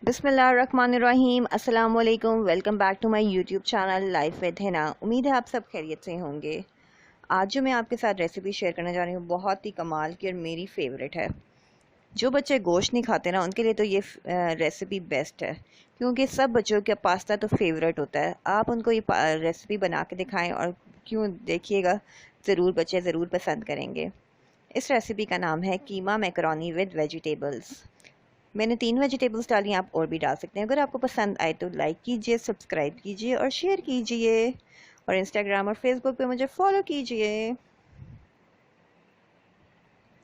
बिस्मिल्लाहिर्रहमानिर्रहीम अस्सलाम वालेकुम। Welcome back to my YouTube channel life with Hina. उम्मीद है आप सब खैरियत से होंगे। आज जो मैं आपके साथ रेसिपी शेयर करने जा रही हूँ बहुत ही कमाल की और मेरी फेवरेट है। जो बच्चे गोश्त नहीं खाते ना उनके लिए तो ये रेसिपी बेस्ट है, क्योंकि सब बच्चों का पास्ता तो फेवरेट होता है। आप उनको ये रेसिपी बना के दिखाएं और क्यों देखिएगा, ज़रूर बच्चे ज़रूर पसंद करेंगे। इस रेसिपी का नाम है कीमा मैकरोनी विद वेजिटेबल्स। मैंने 3 वेजिटेबल्स डाली, आप और भी डाल सकते हैं। अगर आपको पसंद आए तो लाइक कीजिए, सब्सक्राइब कीजिए और शेयर कीजिए, और इंस्टाग्राम और फेसबुक पे मुझे फॉलो कीजिए।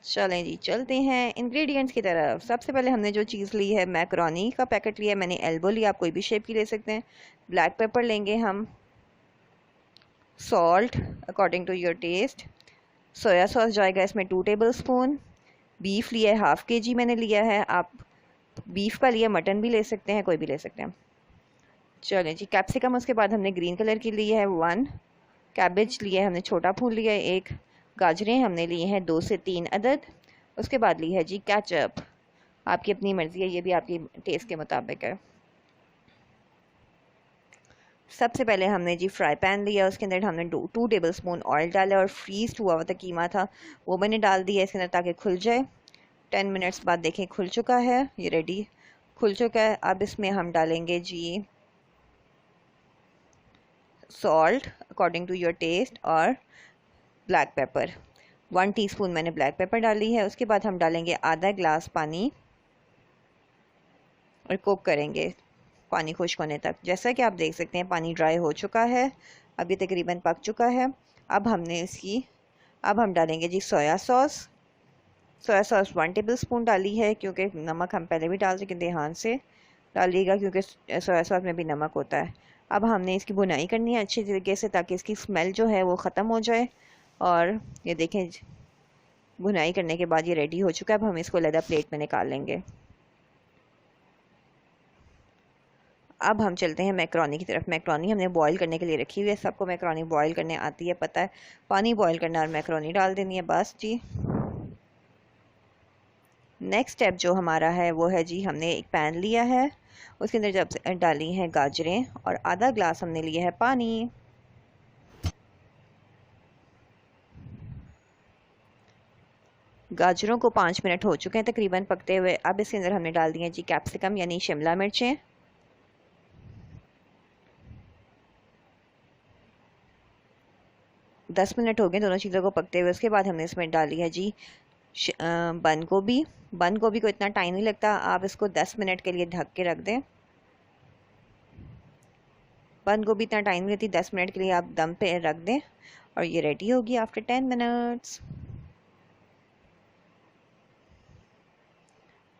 चलें जी, चलते हैं इंग्रेडिएंट्स की तरफ। सबसे पहले हमने जो चीज़ ली है, मैकरोनी का पैकेट लिया है मैंने, एल्बो लिया, आप कोई भी शेप की ले सकते हैं। ब्लैक पेपर लेंगे हम, salt according to your taste, soya sauce जाएगा इसमें 2 टेबल स्पून। बीफ लिया है, ½ kg मैंने लिया है। आप बीफ का लिया, मटन भी ले सकते हैं, कोई भी ले सकते हैं। चलें जी, कैप्सिकम उसके बाद हमने ग्रीन कलर की ली है 1। कैबेज लिया है हमने, छोटा फूल लिया है 1। गाजरें हमने लिए हैं 2 से 3 अदद। उसके बाद ली है जी केचप, आपकी अपनी मर्ज़ी है, ये भी आपकी टेस्ट के मुताबिक है। सबसे पहले हमने जी फ्राई पैन लिया, उसके अंदर हमने 2 टेबल स्पून ऑयल डाला और फ्रीज हुआ हुआ कीमा था वो मैंने डाल दिया इसके अंदर ताकि खुल जाए। 10 मिनट्स बाद देखें खुल चुका है, ये रेडी खुल चुका है। अब इसमें हम डालेंगे जी salt according to your taste और ब्लैक पेपर, 1 टीस्पून मैंने ब्लैक पेपर डाली है। उसके बाद हम डालेंगे आधा गिलास पानी और कुक करेंगे पानी खुश्क होने तक। जैसा कि आप देख सकते हैं पानी ड्राई हो चुका है, अब ये तकरीबन पक चुका है। अब हम डालेंगे जी soya sauce. Soya sauce 1 tablespoon डाली है, क्योंकि नमक हम पहले भी डाल चुके, ध्यान से डालिएगा क्योंकि सोया सॉस में भी नमक होता है। अब हमने इसकी भुनाई करनी है अच्छी तरीके से ताकि इसकी स्मेल जो है वो ख़त्म हो जाए। और ये देखें, भुनाई करने के बाद ये रेडी हो चुका है। अब हम इसको अलग प्लेट में निकाल लेंगे। अब हम चलते हैं मैकरोनी की तरफ। मैकरोनी हमने बॉईल करने के लिए रखी हुई है, सबको मैकरोनी बॉईल करने आती है, पता है। पानी बॉईल करना और मैकरोनी डाल देनी है, बस जी। नेक्स्ट स्टेप जो हमारा है वो है जी, हमने एक पैन लिया है, उसके अंदर जब डाली हैं गाजरें और आधा गिलास हमने लिया है पानी। गाजरों को 5 मिनट हो चुके हैं तकरीबन पकते हुए। अब इसके अंदर हमने डाल दिए जी कैप्सिकम यानी शिमला मिर्चें। दस मिनट हो गए दोनों चीज़ों को पकते हुए। उसके बाद हमने इसमें डाली है जी बंद गोभी। बंद गोभी को इतना टाइम नहीं लगता, आप इसको 10 मिनट के लिए ढक के रख दें। बंद गोभी इतना टाइम नहीं लेती, 10 मिनट के लिए आप दम पे रख दें और ये रेडी होगी आफ्टर 10 मिनट्स।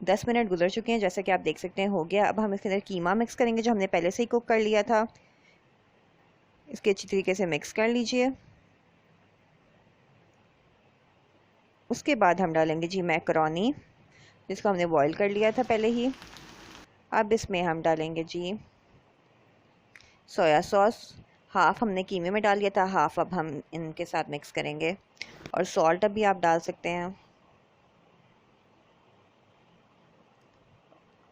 10 मिनट गुजर चुके हैं, जैसा कि आप देख सकते हैं हो गया। अब हम इसके अंदर कीमा मिक्स करेंगे जो हमने पहले से ही कुक कर लिया था। इसके अच्छी तरीके से मिक्स कर लीजिए। उसके बाद हम डालेंगे जी मैकरोनी, जिसको हमने बॉईल कर लिया था पहले ही। अब इसमें हम डालेंगे जी सोया सॉस, हाफ़ हमने कीमे में डाल लिया था, हाफ़ अब हम इनके साथ मिक्स करेंगे। और सॉल्ट अब भी आप डाल सकते हैं।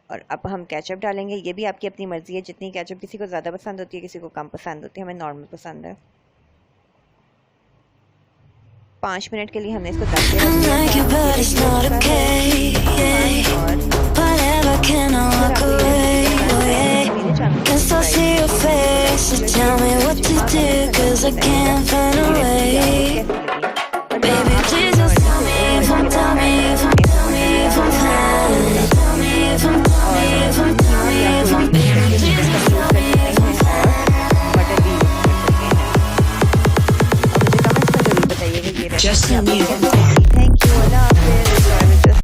और अब हम केचप डालेंगे, ये भी आपकी अपनी मर्ज़ी है, जितनी केचप, किसी को ज़्यादा पसंद होती है, किसी को कम पसंद होती है, हमें नॉर्मल पसंद है। 5 मिनट के लिए हमने इसको ढक के Just